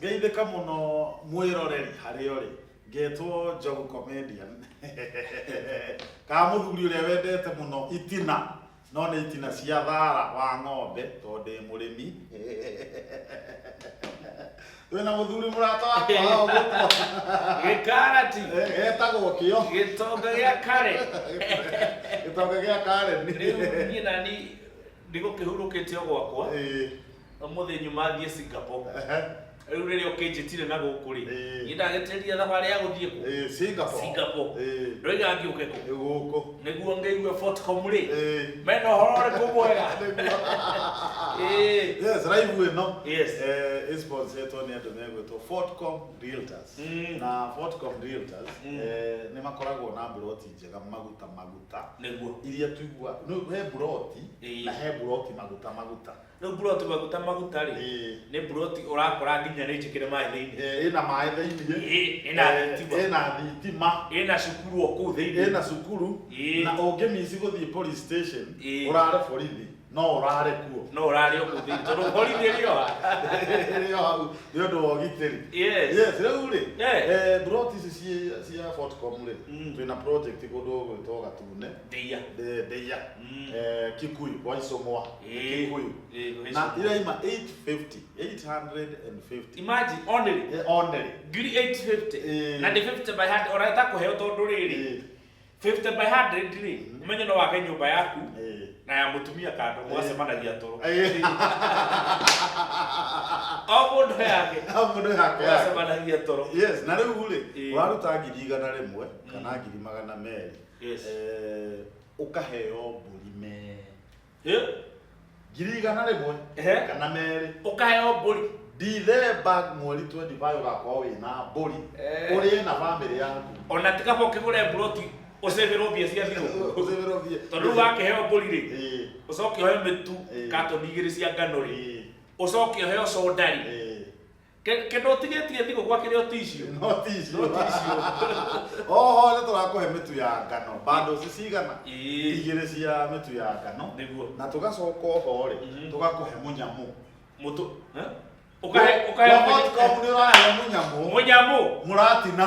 Geitheka muno mwiroreri hario ri getwo Njogu Comedian ka muthuri uria wendete muno itina no ni itina cia thara wa ng'ombe tondu murimi wena muthuri murata wakwa ogutwa gikarati etagwo kio gitonga gia kare gitonga gia kare ni nani ndigo kihurukite gwakwa umuthi nyuma thie Singapore riu riri ukinjitire na guku ri ni ndageteria thabari ya guthie ku Singapore ndoiga ngiuke ku guku niguo ngeigue Fortcom ri mena horo ri kumwega yes live ino yes sponsored ni andu megwetwo Fortcom Realtors na Fortcom Realtors ni makoragwo na broti njega maguta niguo iria tuigua no he broti na he broti maguta no broti maguta ri ni broti urakora nginya ni njikire mai thiini ina mai thiini ina thitima ina cukuru oku thiini ina cukuru na ungimisi guthie police station urare borithi no urare kuo no urare oku thiini tondu borithi rio ni undu wa gitiri yes riu ri broti cia Fortcom ri twina project kundu gwitwo Gatune Deia Kikuyu kwa Isomwa Kikuyu na iraima 850 imagine only giri 850 na 50 by 100 oraita kuheo tondu riri 50 by 100 ri umenye no wake nyumba yaku na ya mutumia kando mwacemanagia toro mundu yake mwacemanagia toro yes na riu ri waruta ngiri 100 kana ngiri 200 yes ukaheo mburi me ngiri 100 kana meri ukaheo mburi Dithemba mweri 25 ugakorwo wina mburi uri na family yaku ona tikabo ukigure broti useverwo bia cia thiru useverwo bia tondu wakiheo mburi ri ucoke ohe mitu katoni 2 cia ngano ri ucoke oheo soda ri kendo tigetie thigo gwa kirio ticio no ticio oho ni turakuhe mitu ya ngano bado cicigana 2 cia mitu ya ngano na tugacoka oho ri tugakuhe munyamu mutu ukahe Fortcom ni urahe munyamu muratina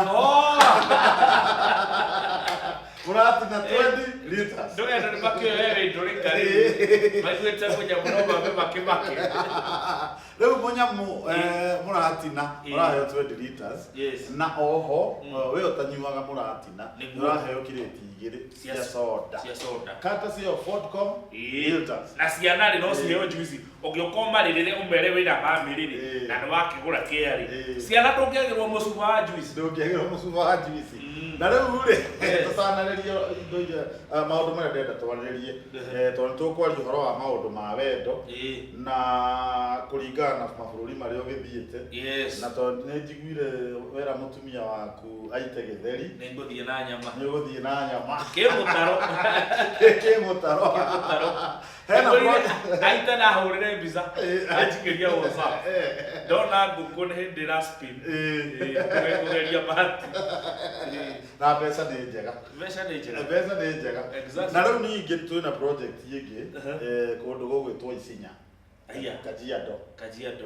muratina 20 liters ndogenda ni bakio wewe ndorikari maigwete munyamu no babe bakibake riu munyamu muratina urahe 20 liters na oho we utanyuaga muratina urahe kireti 2 cia soda kata cio Fortcom Realtors na ciana ri no ciheo juice ungiokomba ririre umere wina family ri na ni wakigura kiari ciana ndungiagirwo mucuba wa juice na riu ri tutanaririo indo iria maundu maria ndenda twariririe tondu tukwaria uhoro wa maundu ma wendo na kuringana na mabururi maria ugithiite na tondu ni njiguire wera mutumia waku aite githeri ni nguthie na nyama kimutaro hena aita na hurire mbica ajigeria WhatsApp ndona nguku ni hindi ra spin kugeria bahati na pesa ni njega na riu ningi twina project ingi kundu gugwitwo Isinya Kajiado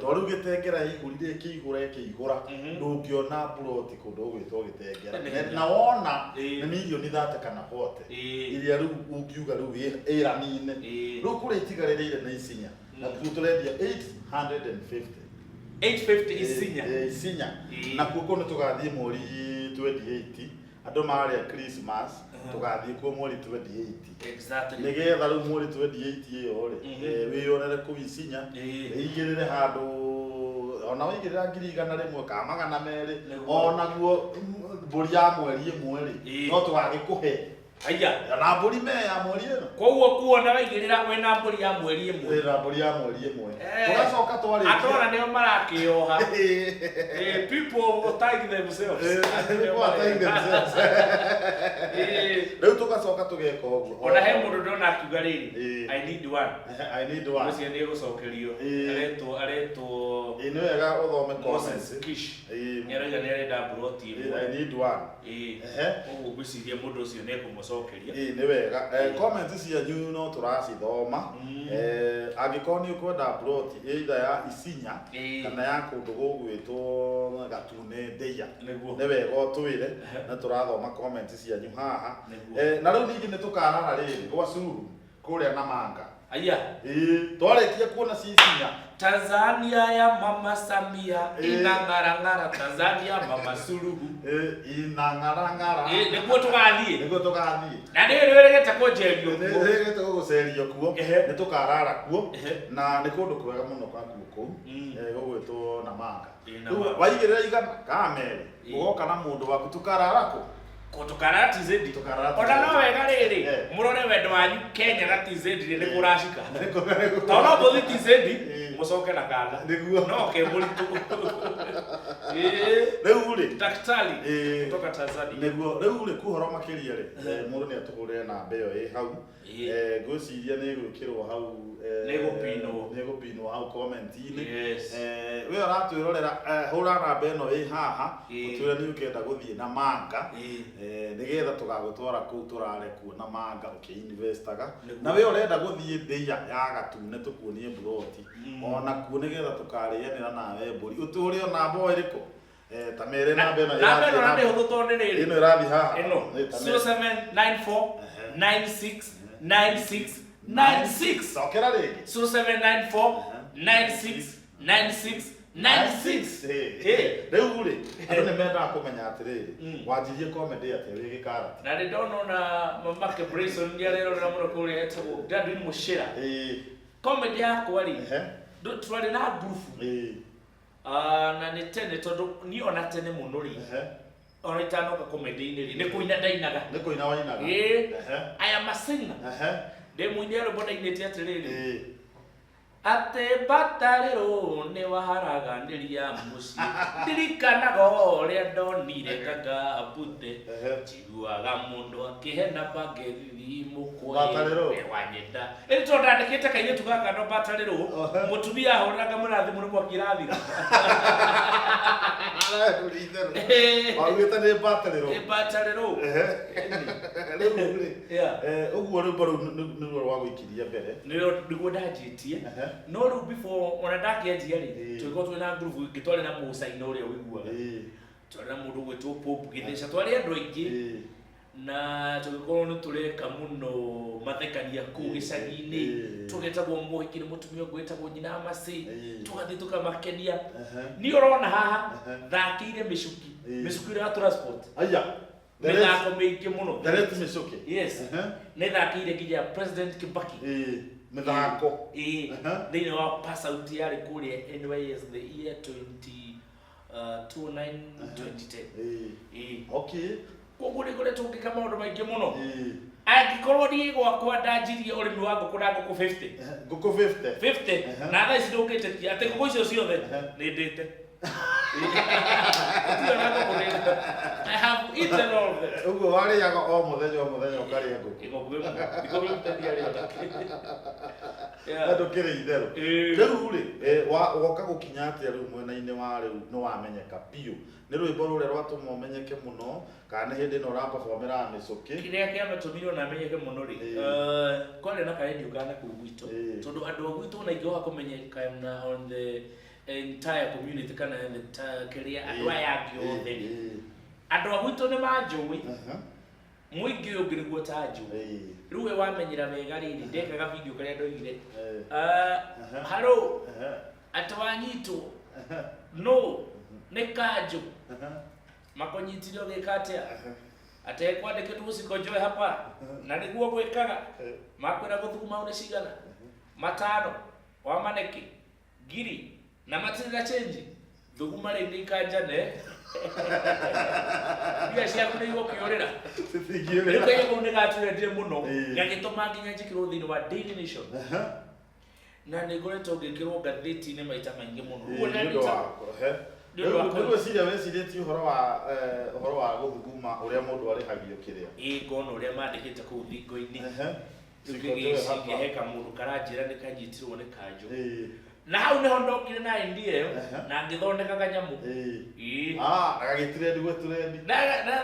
tondu gitengera igurire kiigura ndungiona plot kundu gwitwo gitengera na wona ni milioni 30 kana 40 iria riu ungiuga riu iranine riu kuri itigarire na Isinya na tuturendia 850 Isinya na kuko ni tugathie mweri 28 andu maria Christmas tugathie ku mweri 28 exactly nigetha riu mweri 28 iyo ri wionere ku Isinya igirire handu ona wigirira ngiri 100 ka 200 ona guo mburi ya mweri imwe ri no tugagikuhe aya na mburi me ya mweri ino koguo kuona waigirira wena mburi ya mweri imwe tugacoka twari atora nio marakioha people tag themselves riu tugacoka tugeka uguo ona he mundu ndona akiuga riri I need one mucio ni gucokerio aretwo ino wega uthome comments ni arauga ni arenda broti I need one uguo gwiciria mundu ucio ni kumu macokeria nĩ wega comment cianyu no tũracithoma angĩkorwo nĩ ũkwenda plot either ya Isinya kana ya kũndũ gũgwĩtwo Gatune Ndeia nĩ wega ũtwĩre na tũrathoma comment cianyu haha na rĩu ningĩ nĩ tũkarara rĩrĩ gwa Suluhu kũrĩa Namanga aya twarĩkia kuona Isinya Tanzania ya Mama Samia inang'arang'ara Tanzania Mama Suluhu inang'arang'ara nĩguo tũgathiĩ na nĩ rĩregete kũnjerio kuo rĩregete gũgũcerio kuo nĩ tũkarara kuo na nĩ kũndũ kwega mũno kwa kuo gũgwĩtwo Namanga rĩu waigĩrĩra igana kana merĩ ũgoka na mũndũ waku tũkarara kũ kutukara TZ ona no wega riri murore wendo wanyu Kenya na TZ nĩ kũracika tondũ mũthi TZ mucoke na kanda nĩguo no ke mũritũ rĩu rĩ daktari kutoka Tanzania nĩguo rĩu rĩ kuhoro makĩria rĩ mũndũ nĩ atũhũrĩre namba ĩyo ĩ hau ngwĩciria nĩ gwĩkĩrwo hau nĩ gũpinwo hau comment-inĩ we ũratwĩrorera hũra namba ĩno ĩ haha ũtwĩre nĩ ũkenda gũthiĩ Namanga nĩgetha tũgagũtwara kũu tũrare kuo Namanga ũkĩinvestaga na we ũrenda gũthiĩ Ndeia ya Gatune tũkuonie plot ona kuo nĩgetha tũkarĩanĩra nawe mbũri ũtũre ona namba ĩrĩkũ ta mere namba ĩno ĩno ĩrathiĩ haha ĩno 0794 96 96 96 okera rĩngĩ 0794 96 96 96 rĩu rĩ andũ nĩ mendaga kũmenya atĩrĩrĩ wanjirie comedy atĩ wĩ gĩkarati na nĩ ndona ona Mamake Bryson nĩ arerorera mũno kũrĩa etagwo Dadwin Muchira comedy yakwa rĩ twarĩ na group na nĩ tene tondũ niĩ ona tene mũno rĩ ona itanoka comedy-inĩ rĩ nĩ kũina ndainaga nĩ kũina wainaga I am a singer ndĩmũini arũmbo ndainĩte atĩrĩrĩ atĩ Mbatarĩro nĩ waharaganĩria mũciĩ ndirikanaga ũrĩa ndonire Gaga Mbute njiguaga mũndũ akĩhena bagethi mũkũĩ wa nyenda ĩrĩ tondũ ndandĩkĩte kairĩtu gaka no Mbatarĩro mũtumia ahũraga mũrathi mũno mwakĩrathira waugĩte nĩ Mbatarĩro ũguo rwĩmbo rũu nĩruo rwa gũikiria mbere nĩguo ndanjĩtie no rĩu before ona ndakĩanjia rĩ tũgĩkorwo twĩ na group gĩtwarĩ na mũcaina ũrĩa wĩiguaga twarĩ na mũndũ gwĩtwo Pope Gĩtheca twarĩ andũ aingĩ na tũgĩkorwo nĩ tũreka mũno mathekania kũu gĩcagi-inĩ tũgetagwo Mũhiki nĩ mũtumia ũgwĩtagwo nyina Macĩ tũgathiĩ tũkamakenia niĩ ũrona haha thakĩire mĩcuki ĩrĩa ya transport mĩthako mĩingĩ mũno yes nĩ thakĩire nginya President Kibaki mĩthako thĩinĩ wa pass out yarĩ kũrĩa NYS the year 2010 okay koguo nĩ kũrĩa tũngĩka maũndũ maingĩ mũno angĩkorwo niĩ gwakwa ndanjirie ũrĩmi wa ngũkũ na ngũkũ 50 na thaa ici ndũngĩtĩkia atĩ ngũkũ icio ciothe nĩ ndĩte I have eaten all of them. Uguo warĩaga o mũthenya ũkarĩa ngũkũ ndũkĩrĩ itherũ rĩu rĩ woka gũkinya atĩa rĩu mwena-inĩ wa rĩu nĩ wamenyeka biũ nĩ rwĩmbo rũrĩa rwatũma ũmenyeke mũno kana nĩ hĩndĩ ĩno ũrapafomera mĩcũkĩ kĩrĩa kĩamatũmire ona amenyeke mũno rĩ kwarĩ na karendio kana kũu gwitũ tondũ andũ a gwitũ ona ingĩhoka kũmenyeka on the entire community kana kĩrĩa andũ aya angĩ othe andũ a gwitũ nĩ manjũĩ mũingĩ ũyũ ũngĩ nĩguo ta njũĩ rĩu we wamenyera wega rĩrĩ ndekaga video karĩa ndoigire haro atĩ wanyitwo no nĩ kanjũ makonyitire ũgĩka atĩa atekwandĩkĩtwo mũciko njoe hapa na nĩguo gwĩkaga makwĩra gũthuguma nĩ cigana 5 wa maneki ngiri na matirĩ na change thuguma rĩu nĩ ikanjane mbia ciaku nĩ igũkĩũrĩra rĩu kĩgũu nĩ gatwendire mũno gagĩtũma nginya njĩkĩrwo thĩinĩ wa Daily Nation na nĩ ngoretwo ngĩkĩrwo ngathĩti-inĩ maita maingĩ mũno nĩgwĩciria wecirĩtie ũhoro wa gũthuguma ũrĩa mũndũ arĩhagio kĩrĩa ngona ũrĩa mandĩkĩte kũu thingo-inĩ ngĩheka mũndũ karanjĩra nĩ kanyitirwo nĩ kanjũ na hau neho ndokire na idea ĩyo na ngĩthondeka kanyamu agagĩtire ndigũ trendi na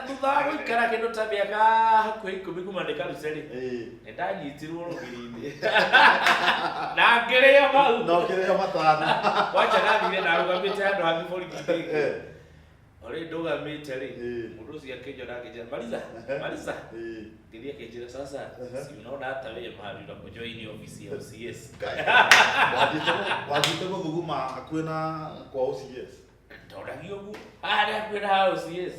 thutha wa gũikara kĩndũ ta mĩaka hakuhĩ 10 kuma ndĩkarute-rĩ nĩndanyitirwo rũgiri-inĩ na ngĩrĩa mau no kĩrĩa matano wacha nathire narũgamĩte handũ ha gĩborithi ore ndugamĩte-rĩ mũndũ ũcio akĩnjona akĩnjĩra maliza ngĩthiĩ akĩnjĩra sasa si unaona hata wewe mahali unapojoin ofisi ya OCS wathiĩte gũthuguma hakuhĩ na kwa OCS ndonagio guo harĩa hakuhĩ na OCS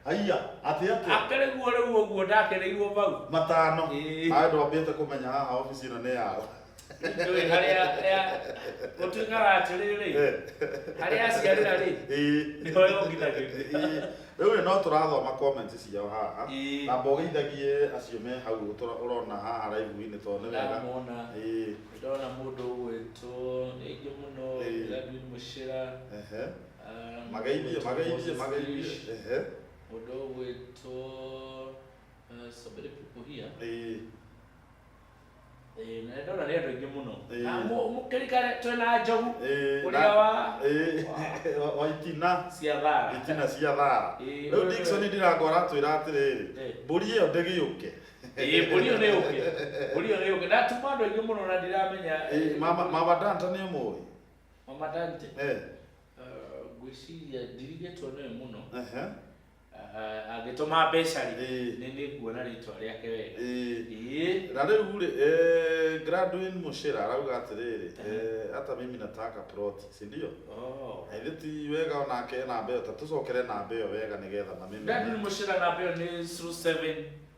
haiya atĩ akĩrĩguo rĩu ũguo ndakereirwo mau matano andũ ambĩte kũmenya haha ofisi ĩno nĩ yao ndũĩ harĩa gũtuĩkaga atĩrĩrĩ harĩa aciarĩra-rĩ nĩho yongithagĩria rĩu no tũrathoma comments ciao haha amba ũgeithagie acio me hau ũrona haha live-inĩ tondũ nĩ wega ndona mũndũ ũgwĩtwo rĩngĩ mũno Gladwin Muchira mageithie mũndũ ũgwĩtwo so many people here na ndona nĩ andũ aingĩ mũno na mũkĩrikane twĩna Njogu ũrĩa wa itina cia thara rĩu Dickson ndirangora twĩra atĩrĩrĩ mbũri ĩyo ndĩgĩũke mbũri ĩyo nĩyũke ndatuma andũ aingĩ mũno na ndiramenya Mama Dante nĩ ũmũĩ Mama Dante ngwĩciria ndirigĩtwo nĩwe mũno agĩtũma mbeca-rĩ nĩ nguona rĩtwa rĩake wega na rĩu-rĩ Gladwin Muchira arauga atĩrĩrĩ hata mimi nataka ploti si ndio ithĩ ti wega onake namba ĩyo ta tũcokere namba ĩyo wega nĩgetha na mimi Gladwin Muchira namba ĩyo nĩ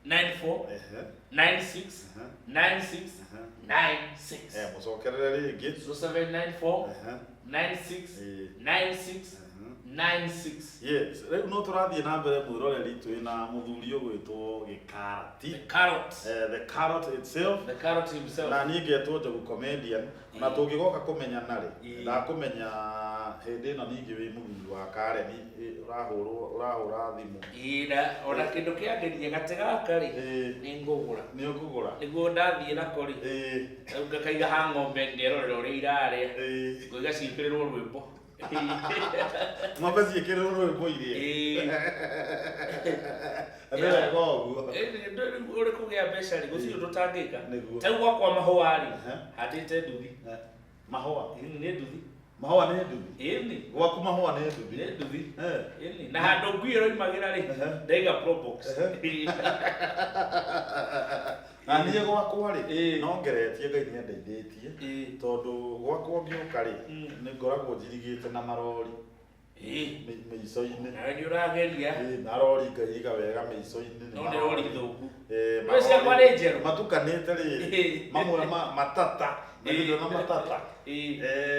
0794 96 96 96 mũcokerere rĩngĩ 0794 96 96 96 yes rĩu no tũrathiĩ na mbere mwĩroreri twĩna mũthuri ũgwĩtwo Gĩkarati the carrot himself na niĩ ngetwo Njogu comedian na tũngĩgoka kũmenyana-rĩ ndakũmenya hĩndĩ ĩno ningĩ wĩ mũthuri wa Karen ũrahũra thimũ ona kĩndũ kĩangenirie gate gaka-rĩ nĩngũgũra nĩguo ndathiĩ nako-rĩ rĩu ngakaiga ha ng'ombe ngerorera ũrĩa irarĩa ngũiga ciĩkĩrĩrwo rwĩmbo ng'ombe ciĩkĩrĩrwo rwĩmbo irie wega ũguo ũrĩ kũgĩa mbeca-rĩ gũtirĩ tũtangĩka ta rĩu gwakwa mahũa-rĩ handĩte nduthi nĩ nduthi mahũa nĩ nduthi ĩni gwaku mahũa nĩ nduthi ĩni na handũ ngui ĩroimagĩra-rĩ ndaiga probox na niĩ gwakwa-rĩ no ngeretie Ngai nĩandeithĩtie tondũ gwakwa ngĩũka-rĩ nĩngoragwo njirigĩte na marori mĩico-inĩ nawe nĩũrageria na rori ngaiga wega mĩico-inĩ no nĩ rori thũku ciakwa nĩ njerũ matukanĩte rĩrĩ mamwe matata na matata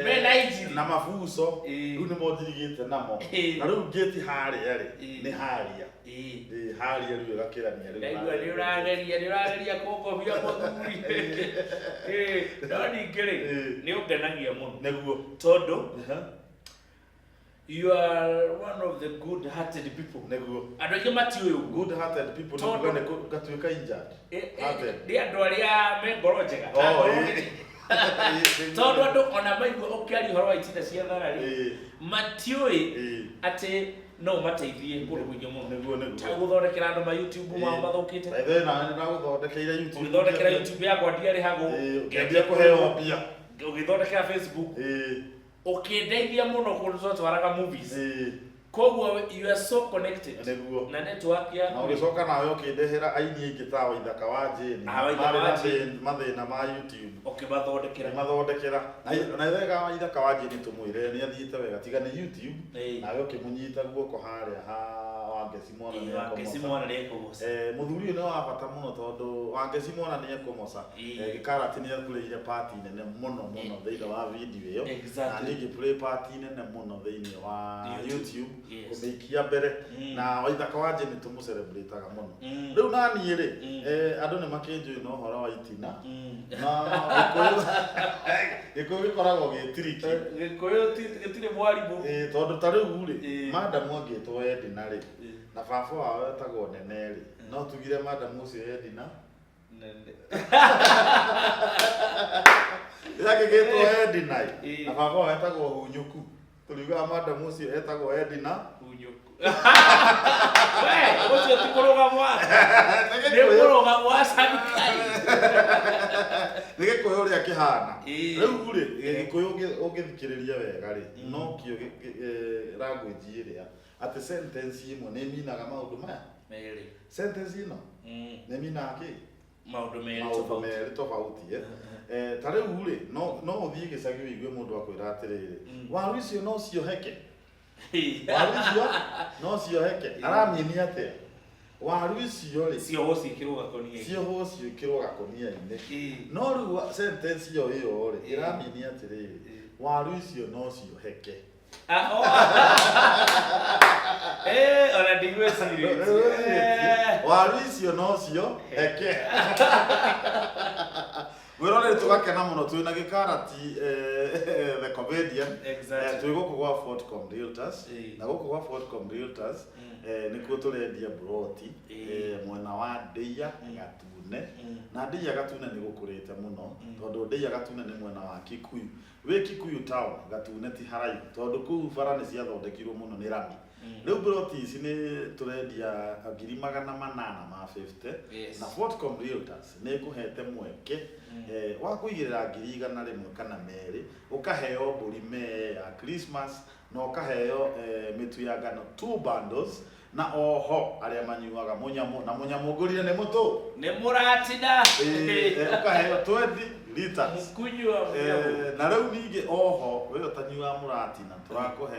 mena injini na mabuco rĩu nĩmo njirigĩte namo na rĩu ngĩti harĩa-rĩ nĩ haria haria rĩu ĩgakĩrania rĩu nĩũrageria kũngobia mũthuri no ningĩ-rĩ nĩũngenagia mũno nĩguo tondũ you are one of the good hearted people nĩguo andũ aingĩ matiũĩ ũguo good hearted people gatuĩka injured nĩ andũ arĩa me ngoro njega tondũ andũ ona maigua ũkĩaria ũhoro wa itinda cia thara-rĩ matiũĩ atĩ no ũmateithie kũndũ kũingĩ mũno ta gũthondekera andũ ma YouTube mao mathũkĩte ũgĩthondekera YouTube yakwa ndiarĩhagwo ngĩambia kũheo mbia ũgĩthondekera Facebook ũkĩndeithia mũno kũndũ twaraga movies koguo you are so connected na network ya na ũgĩcoka nawe ũkĩndehera aini aingĩ ta Waithaka wa Jane mathĩna ma YouTube ũkĩmathondekera na wega Waithaka wa Jane tũmwĩre nĩ athiĩte wega tiga nĩ YouTube nawe ũkĩmũnyita guoko harĩa ha Wangeci Mwana nĩekũgoca mũthuri ũyũ nĩ wa bata mũno tondũ Wangeci Mwana nĩekũmoca Gĩkarati nĩekũrĩire part nene mũno thĩinĩ wa video ĩyo na ningĩ play part nene mũno thĩinĩ wa YouTube kũmĩikia mbere na Waithaka wa Jane tũmũcelebrataga mũno rĩu na niĩ-rĩ andũ nĩ makĩnjũĩ na ũhoro wa itina na Gĩkũyũ gĩkoragwo gĩ tiriki Gĩkũyũ gĩtirĩ mwarimũ tondũ ta rĩu-rĩ madamu angĩtwo Edina-rĩ na baba wao etagwo Nene-rĩ no tugire madamu ũcio Edina yake getwo Edina na baba etagwo Hunyuku tuliuga madam ucio etagwo Edina Hunyuku we ucio tikuruga mwa ni kuruga mwa sanikari nige koyo ria kihana riu ri gikoyo ungithikiriria wega ri no kio language iria ati sentence imwe ne minaga maundu maya meri sentence ino ne minaga ki maundu meri tofauti ta riu ri no uthie gicagi wigue mundu akwira atiriri waru icio no cioheke waru icio no cioheke aramini atia waru icio ri cioho cikirwo gakonia-ini no riu sentence iyo ri iramini atiriri waru icio no cioheke ona ndigwe serious waru icio no cioheke Wirone tugakena muno twina gikarati the comedian twi guku gwa Fortcom Realtors na guku gwa Fortcom Realtors nikuo turendia broti mwena wa Ndeia Gatune na Ndeia Gatune ni gukurite muno tondu Ndeia Gatune ni mwena wa Kikuyu we Kikuyu town Gatune ti haraihu tondu kuu bara ni ciathondekirwo muno ni rami riu broti ici ni turendia 850 na Fortcom Realtors ni kuhete mweke wa kuigirira 100 rimwe kana meri ukaheo mburi me ya Christmas na ukaheo mitu ya ngano 2 bundles na oho aria manyuaga munyamo na munyamo ngurire ni mutu ni muratina ukaheo 20 liters mukunywa munyamo na riu ningi oho we utanyua muratina turakuhe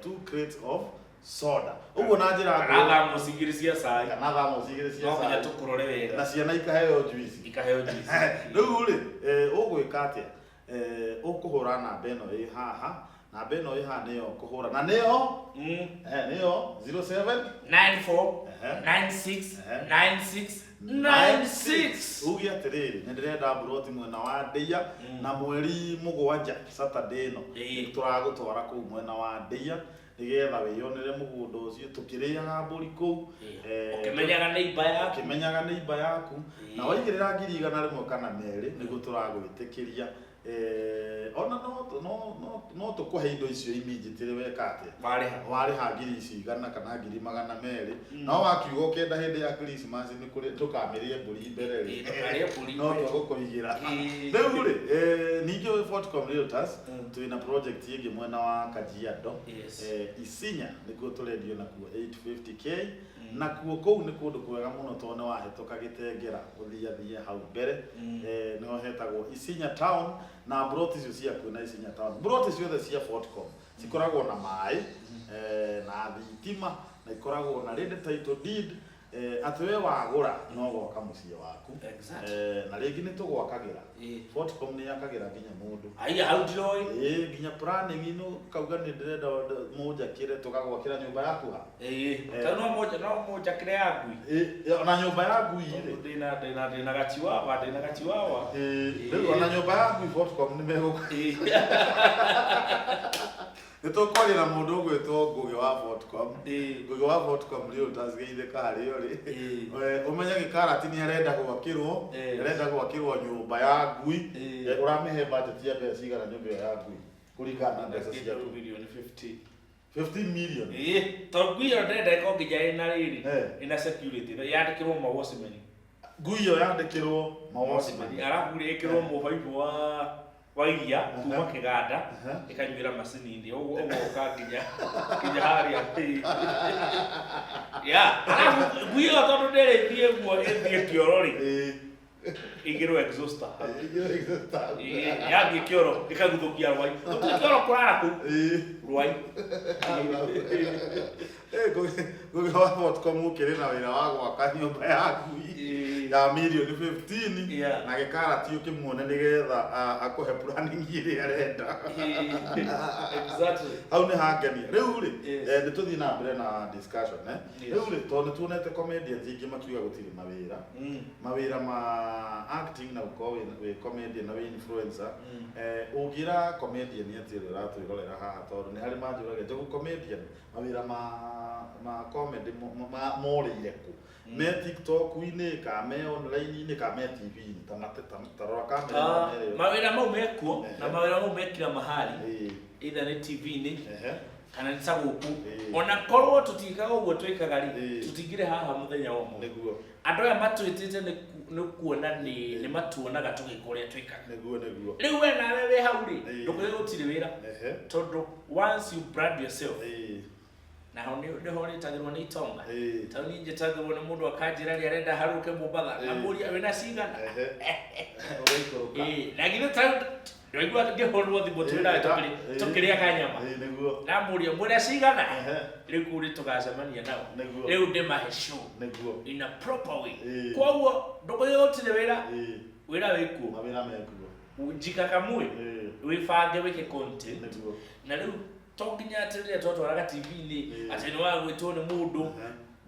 2 crates of soda uguo na njira kana musigirisia sai kana tha musigirisia sai no tukurore wega na ciana ikaheo juice riu ri ugwika atia ukuhura namba ino ĩ haha namba ino ĩ haha niyo kuhura na niyo niyo 07 94 96 96 96 ugi atiriri ni ndirenda broti mwena wa Ndeia na mweri 7 Saturday ino turagutwara kuu mwena wa Ndeia nigetha wiyonere mugunda ucio tukiriaga mburi kuu ukimenyaga neighbor yaku na waigirira 100 kana meri niguo turagwitikiria ona no tukuhe indo icio immediately weka atia wariha 100 kana 200 no wakiuga ukenda hindi ya Christmas ni kuri tukamirie mburi mbere ri no tugukuigira riu ri ningi Fortcom Realtors twina project ingi mwena wa Kajiado Isinya niguo turendio nakuo 850k na kuo ni kundu kwega muno tone wahetoka gitengera uthiathie hau mbere no hetagwo Isinya town na broti icio cia kwina Isinya town broti ciothe cia Fortcom cikoragwo na mai na thitima na ikoragwo na ready title deed ati we wagura no goka mucie waku na ringi ni tugwakagira Fortcom ni yakagira nginya mundu hau ndiroi nginya planning ino kauga ni ndirenda mujakire tukagwakira nyumba yaku ha kana moja kire yaku na nyumba yaku ire ndina gachiwawa riu na nyumba yaku Fortcom ni mego nitukorira mundu gwitwo Ngugi wa Fortcom Ngugi wa Fortcom Realtors geithika hario ri umenya gikarati ni arenda gwakirwo nyumba ya ngui uramihe budget ya mbeca cigana nyumba ya ngui kuringana na mbeca cia milioni 15 million to ngui yo ndenda iko nginya ina riri ina security yandikirwo mawashimeni ngui yo yandikirwo mawashimeni arabu ri ikirwo mobaibu wairia kuma kiganda ikanyuira macini ndi uguo kaginya haria ngui yo tondu ndirithie guo ithie kiorori igirwo exhauster yathie kioro ikaguthukia rwai kioro kurara ku rwai Ngugi wa Fortcom ukiri na wira wa gwaka nyumba yaku ya milioni 15 na gikarati ukimuone nigetha akuhe planning iri arenda exactly au ni hangenia riu ri ni tuthi na mbere na discussion riu ri tondu tuonete comedians ingi makiuga gutiri mawira ma acting na uko we comedian na we influencer ugira comedian atiri ratwirorera haha tondu ni hari manjuraga jogu comedian mawira ma comedy morire ku me TikTok-ini ka me me online ni ka me TV ni tarora kamera mere mawira mau mekuo na mawira mau mekira mahali either ni TV ni kana ni saguku ona korwo tutikaga uguo twikaga ri tutigire haha muthenya omwe niguo andu aya matwitite ni kuona ni matuonaga tugikuria twikaga niguo riu we nawe we hau ri ndukuri gutiri wira tondu once you brand yourself na ho ni tagirwo ni itonga tani nje tagirwo ni mundu akanjira ri arenda haruke Mombatha na muri wena cigana na githe tau Ndio ngihorwo thimu twira tukiria kanyama na muri mwira cigana riu kuri tugacemania nao riu ndimahe show in a proper way kwoguo ndukuyotire wira wikuo mawira mekuo njika kamwe wifange wike content na riu tonginya atire twatwaraga TV-ini ati ni wagwitwo ni mundu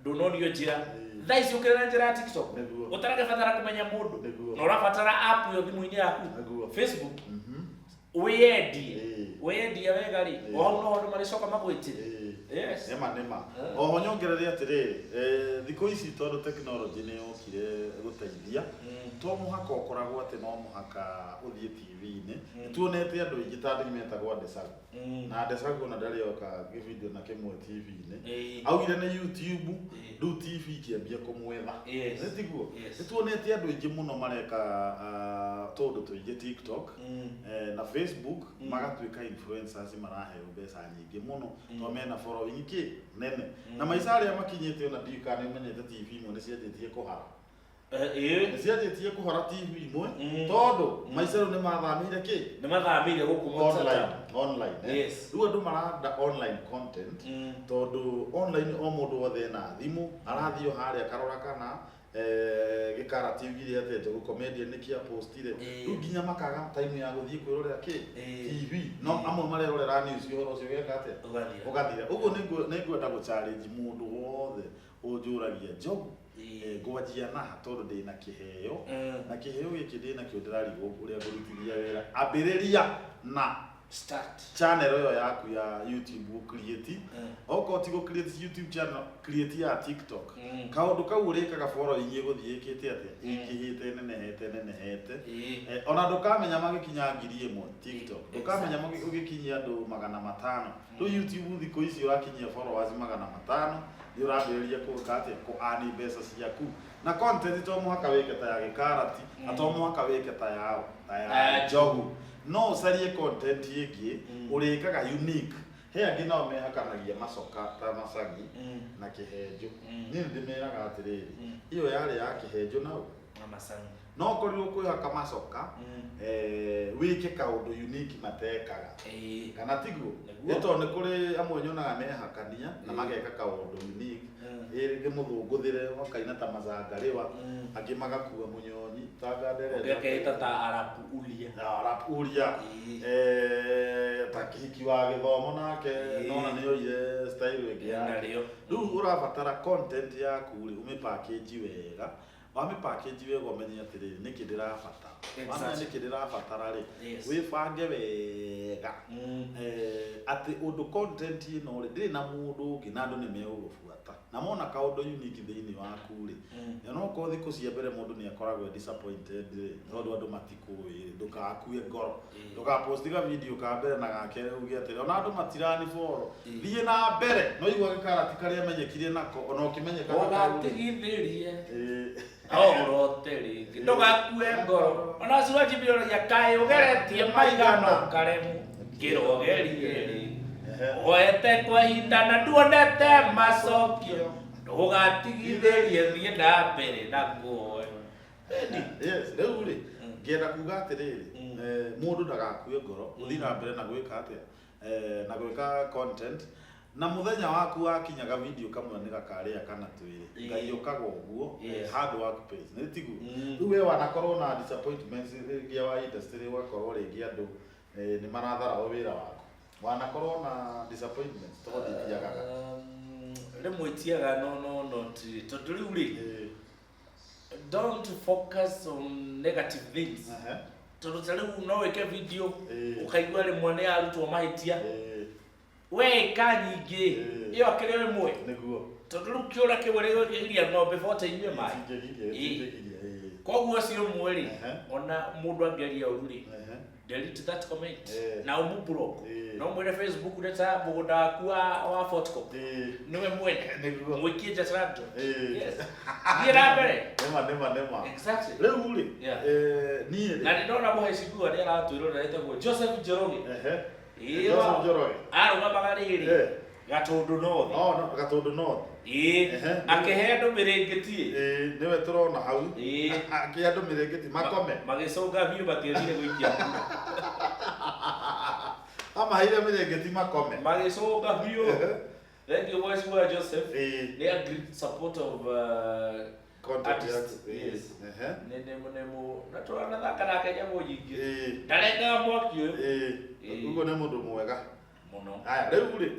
ndunonio njira thaici ukirana njira ya TikTok utaragebatara kumenya mundu na urabatara app yo thimu-ini yaku Facebook weyendie wega ri oho no hondu maricoka magwitire yes nema oho nyongerere atiriri thikũ ici tondu technology ni yokire guteithia to muhaka ukoragwo ati no muhaka uthie TV-ini tuonete andu aingi ta andu metagwo Ndesagu na Ndesagu na ndari oka video na kimwe TV-ini augire ni YouTube du TV kiambia kumwetha nitiguo tuonete andu aingi muno mareka tondu tuingi TikTok na Facebook magatwika influencers maraheo mbeca nyingi muno to mena following ki nene na maica aria makinyite ona ndikane menyete TV imwe ni cianjitie kuhara cianjitie kuhara TV imwe tondu maica ru ni mathamire ki ni mathamire guku online riu andu maranda online content tondu online o mundu wothe na thimu arathio haria karora kana gikara TV ria tete go comedian nikia postire riu nginya makaga time ya guthie kwirorera ki TV no amwe marerorera news horo cio geka ate ugathira uguo ningwenda go challenge mundu wothe unjuragia Njogu ngwajia na tondu ndina kiheo na kiheo giki ndina kio ndirarigwo uria ngurutithia wira ambiriria na start channel yo yaku ya YouTube create oko tigo create YouTube channel create ya TikTok kaundu kau urikaga following iguthiikite ate ikihite nenehete ona ndukamenya magikinya 1000 TikTok ndukamenya ugikinyia andu 500 tu YouTube thiko ici urakinyia followers 500 ndio urambiriria kukate ko ani mbeca ciaku na content to muhaka wike ta ya gikarati ato muhaka wike ta ya Njogu no sarie content yiki urikaga unique he angi no mehakanagia macoka ta macagi na kihenjo ni ndimeraga atiriri iyo yari ya kihenjo na macagi no korirwo kwihaka macoka wike kaundu unique matekaga kana tiguo eto ni kuri amwe nyonaga mehakania na mageka kaundu unique iri muthunguthire wakaina ta mazangariwa angi magakua munyonyi tangadere ngeketa ta arapu ulia takihiki wa githomo nake nona niyo ile style igi ya riu urabatara content yaku ri umipackage wega wamipackage wega umenye atiri niki ndirabata wana niki ndirabatara ri wibange wega ati undu content ino ri ndiri na mundu ungi na andu ni megubuata na mona kaundu unique thiini waku ri no ko thiku cia mbere mundu ni akoragwo disappointed tondu andu matikuwi ndukakue ngoro ndukapostiga video ka mbere na gake ugi atiri ona andu matirani follow thie na mbere no igwa gikarati karia menyekire nako ona ukimenyeka ugatigithirie oroteri ndugakue ngoro ona cira jibiro ya kai ugeretie maigano karemu kirogerie oete kwa hinda na nduonete macokio ndugatigithirie thie na mbere na kuoe yes riu ri ngenda kuga atiriri mundu ndagakue ngoro uthi na mbere na gwika atia na gwika content na muthenya waku wakinyaga video kamwe ni gakaria kana twiri ngai ukaga uguo hard work pays ni tigu riu we wanakorwo na disappointments iria wa industry wakorwo ringi andu ni marathara wira wako wanakorwo na disappointments to thithiaga rimwe tiaga no tondu riu ri don't focus on negative things tondu riu no weke video ukaigua rimwe ni arutwo mahitia we kanyingi iyo akire mwe niguo tondu riu kiura kiwere giria ng'ombe bote inywe mai koguo cio mweri ona mundu angeria ururi delete that comment na umublock no mwere Facebook ndeta mugunda waku wa Fortco niwe mwene mwikie jatrado yes gira mbere nema exactly riu ri nie na ndona muhecigua ni aratwirwo na etagwo Joseph Njoroge Joseph Njoroge arugamaga riri Gatundu North no Gatundu North akehe andu mirengeti niwe turona hau akehe andu mirengeti makome magicunga biu batiethire guikia amaire mirengeti makome magicunga biu thank you much for Joseph they are great support of content yes nemo na turana thaka na Kenya mujingi ndarenga mwaki ugo ne mundu mwega muno aya riu ri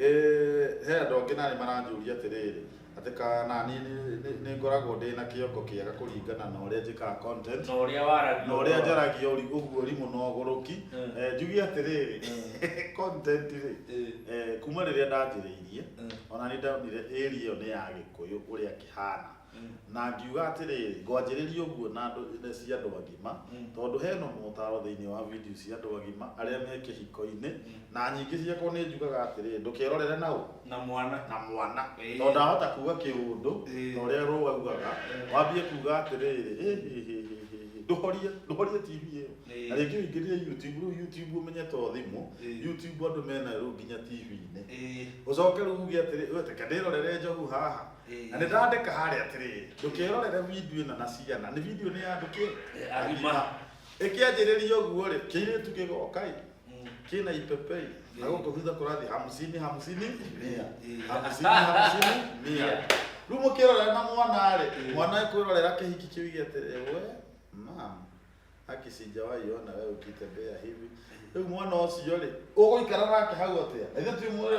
he andu angi nani maranjuria atiriri ati kana ni ngoragwo ndina kiongo kiega kuringana na uria njikaga content na uria waragio na uria njaragia uguo ri muno guruki njugi atiriri content ri kuma riria ndanjiriirie ona ni ndaonire area iyo ni ya Gikuyu uria kihana na ngiuga atiriri ngwanjiriria uguo na andu cia andu agima tondu heno mutaro thiini wa video cia andu agima aria me kihiko-ini na nyingi ciakwa ni njugaga atiriri ndukerorere na mwana tondu ndahota kuga kiundu na uria rugaga wambie kuga atiriri nduhorie TV iyo na ringi uingirire YouTube umenyete thimu YouTube andu mena ru nginya TV-ini ucoke ru uge atiriri weteke ndirorere njogu haha na ndandika haria atiriri ndukerorere video ino na ciana ni video ni andu agima ikianjiriria uguo ri kiiritu kigokai kina ipepei na guko hitha kurathi 50 100 riu mukirorera na mwana ri mwana kwirorera kihiki kiu igeterere we mam akisijawahi ona wewe ukitembea hivi riu mwana ucio ri uguikara nake hau atia ithe tu mwere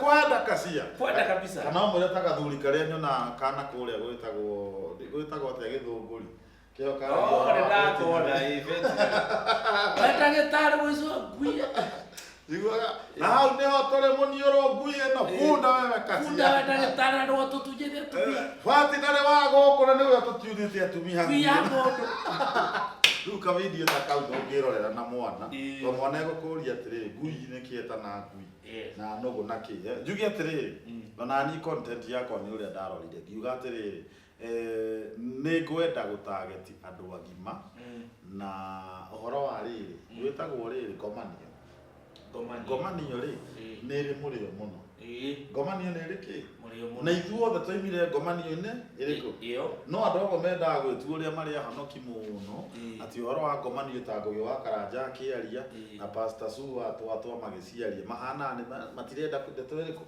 kwenda kacia kwenda kabisa kana mwere tagathuri karia nyona kana kuria gwitagwo atia githunguri kio kana ndakona event ndagitari mwizo ngui Iguaga na hau niho tore munioro ngui eno funda wewe kacia funda ndagitari andu watutujete tubi fati ndare wa gukura ni wewe tutudite atumi hangu ya mundu ruka video ta kau ngirorera na mwana wa mwana egukuria atiriri ngui ni kieta na ngui na nugu na ki njugi atiriri ona ni content yakwa ni uria ndarorire ngiuga atiriri ni ngwenda gutageti andu agima na uhoro wa riri gwitagwo riri ngomanio ri ni ri murio muno ngomanio ni ri ki na ithuothe twaimire ngomanio-ini iriku no andu amwe mendaga gwitua uria mari ahonoki muno ati uhoro wa ngomanio ta Ngugi wa Karanja akiaria na Pastor Su atwa magiciaria mahana matirenda ndeto iriku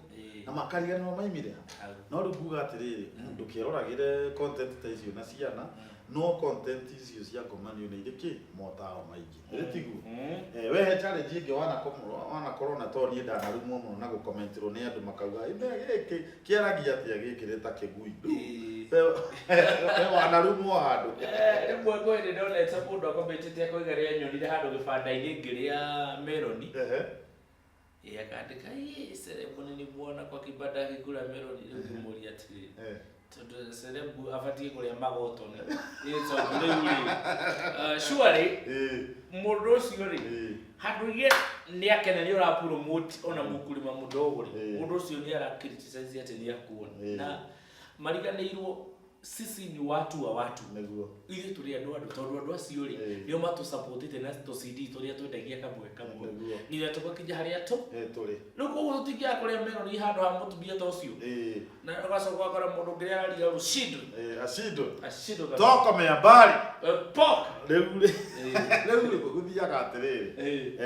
na makariganirwo maimire no riu nguga atiriri ndukiroragire content ta icio na ciana no content icio cia ngomanio ni iriki motaro maingi iritigu we challenge ingi wana corona to ni ndanarumwo muno na gukomentirwo ni andu makauga ime giki kiaragia atia gikireta kiguindo we wanarumwo handu rimwe ngwende ndonete mundu akometete koigaria nyonire handu gibanda-ini ngiria meloni akandika serebu ni muona kwa kibanda kigura meloni riu ngimuria atiri tondu serebu abatie kuria magotoni so ngire surely mundu ucio ri handu ye ni akeneri ora promote ona mukulima mudogo ri mundu ucio ni ara criticize ati ni akuona na mariganirwo sisi ni watu wa watu neguo ile tuli andu tondu acio ri nio matu supportite na to CD turia twendagia kamwe ni ile tukakija haria to tuli nuko utigia kuria mero ni handu ha mutubia to ucio na ugacoka kora mundu ngiria aria rushido ashido toko me habari pok riu guthiaga atiriri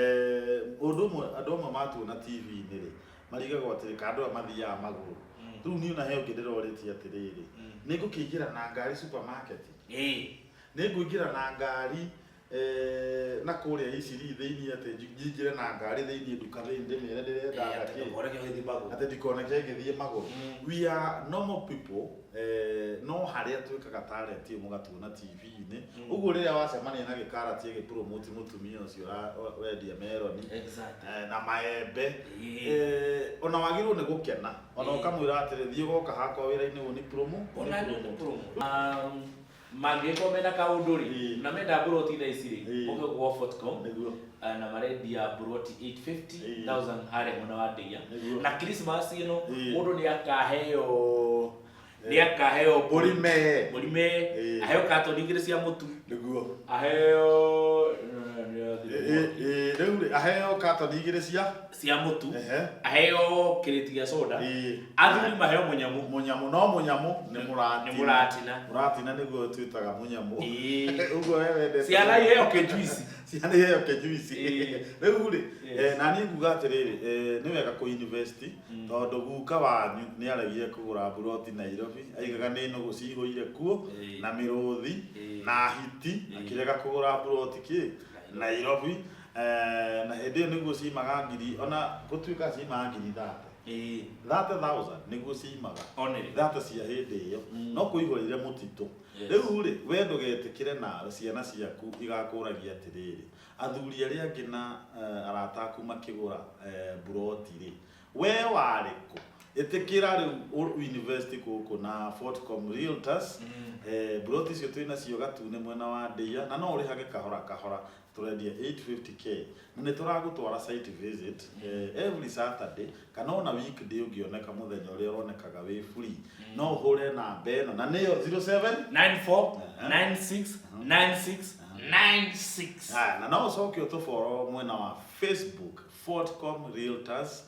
andu amwe matuona TV-ini ri marigagwo atiri kandu mathiaga maguru riu ni una he ngindĩrorĩtie atiriri nĩ ngũkĩingĩra na ngari supermarket nĩ ngũingĩra na ngari na kuria iciri thiini ati njingire na ngari thiini nduka thiini ndimire ndirenda ati ndikoneke ngithie maguru. We are normal people, no haria twikaga talent iyo mugatuna TV-ini uguo riria wacemania na gikarati gipromote mutumia ucio wendia meloni na maembe ona wagirwo ni gukena ona ukamwira atiri thie goka hakwa wira-ini uyu ni promo mangiko mena kaunduri na menda broti tha iciri uge gwa Fortcom na marendia broti 850,000 hare mwana wa ndia na Christmas ino mundu ni akaheo burime aheo katoni igire cia mutu niguo aheo aheo katoni igire cia mutu aheo kireti ya soda athuri maheo munyamu no munyamu ni muratina niguo twitaga munyamu uguo wewe ndete ciana iheo kejuici riu ri na ni nguga atiriri ni wega ku university tondu guka wanyu ni aregire kugura buroti Nairobi aigaga ni no gucihũire kuo na miruthi na hiti akirega kugura buroti ki Nairobi na hindi niguo cimaga ngiri ona gutuika cimaga ngiri 30,000 niguo cimaga thate cia hindi iyo no kuihũrire mutito. Riu ri we ndugetikire na ciana ciaku igakuragia atiriri athuri aria angi na arata aku makigura buroti ri we wariku itikira riu university kuku na Fortcom Realtors buroti cio twina cio gatune mwena wa ndia na no urihage kahora turendia 850k na ni turagutwara site visit every Saturday kana ona weekday ungioneka muthenya uria uronekaga wi free no hure na beno na niyo 0794969696 na no soke utuforo mwena wa Facebook Fortcom Realtors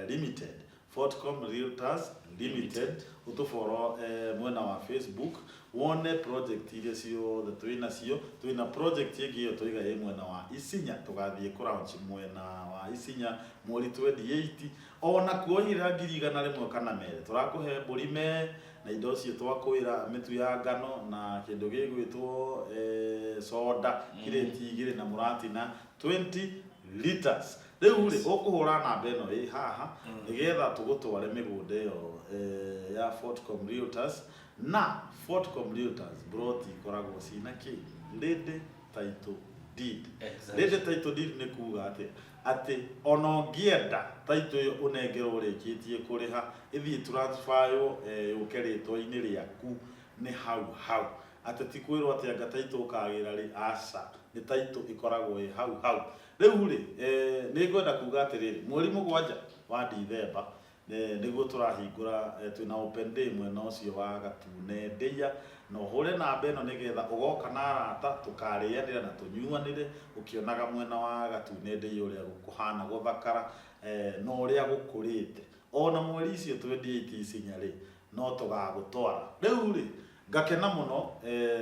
Limited Fortcom Realtors Limited utuforo mwena wa Facebook wone project ile cio the twina project yegi yo toiga ye mwena wa Isinya tugathie ku launch mwena wa Isinya mweri 28 ona kuohira ngiri 100 kana mere turakuhe burime na indo cio twakwira mitu ya ngano na kindu gigwitwo soda kireti igire na muratina 20 liters. Riu ri ukuhura namba ino ri haha nigetha tugutware migunda iyo ya Fortcom Realtors na Fortcom Realtors broti koragwo cina ki lady title deed. Lady title deed ni kuga ati ono ngienda title yo unengerwo rikitie kuriha ithi transfer yo ukeritwo ini riaku ni hau ati tikwirwo ati anga title kagira ri asa ni title ikoragwo hau. Riu ri ni ngwenda kuga atiriri mweri mugwanja wa December niguo turahingura twina open day mwena ucio wa gatune ndia no hure namba ino nigetha ugoka na arata tukarianira na tunyuanire ukionaga mwena wa gatune ndia uria gukuhana guthakara no uria gukurite ona mweri icio 28 Isinya ri no tugagutwara. Riu ri ngakena muno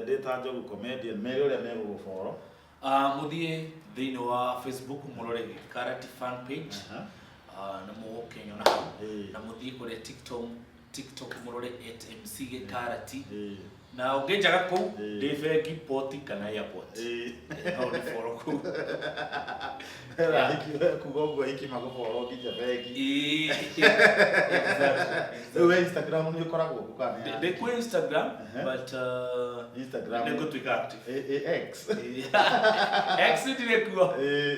ndita Njogu comedian mere uria meguguforo muthie thiini wa Facebook murore Karati fan page na muke nyona na muthie kure TikTok murore @MC Karati na ungejaga ku Devegi Port kana airport no ni follow ku era kugongo hiki magoforo gija begi exactly. Instagram ni koragwo kukana de ku Instagram but Instagram ne go to active X dire kuo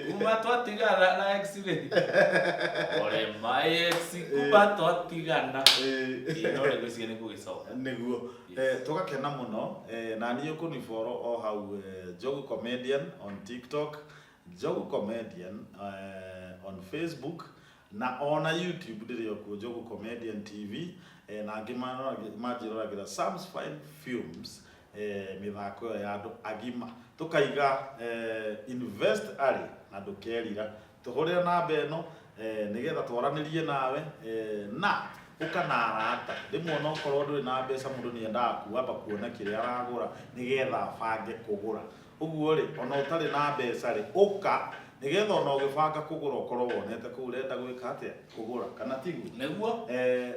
uma twatiga na X dire ore my X kuba twatigana no le gwisia ne kugiso niguo tugakena muno na niyo kuni foro o hau Njogu comedian on TikTok, Njogu comedian on Facebook na ona YouTube ndirio ku Njogu comedian TV na angimana majiroragira Sam's Fine Films mithako ya andu agima tukaiga invest ali na ndukerira tuhurira namba eno nigetha twaranirie nawe na ukana arata rimwe no korwo nduri na mbeca mundu ni endaga kuamba kuona kiria aragura nigetha bange kugura uguo ri ona utari na mbeca ri uka nigetha ona ugibanga kugura ukorwo wonete ku urenda gwika atia kugura kana tigu neguo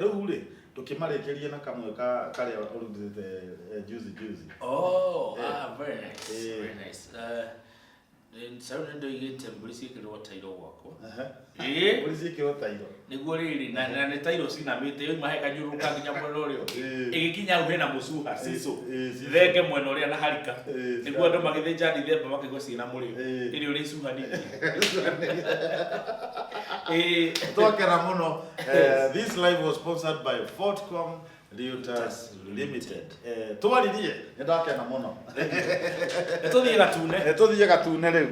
riu ri tukimarikirie na kamwe karia urugite juicy very nice Saru ndo igite mburi cikirwo tairo gwako. Mburi cikirwo tairo. Niguo riri na ne tairo cinamite yo mahe kanyuruka nginya mwena urio. Igikinya uhena mucuha cicu. Thenge mwena uria na harika. Niguo andu magithinja ndithemba makigwa cina muri. Iri uri cuha nini. Tokera muno. This live was sponsored by Fortcom Realtors Limited. Twaririe ndakena muno. Tuthie gatune. Tuthie gatune riu.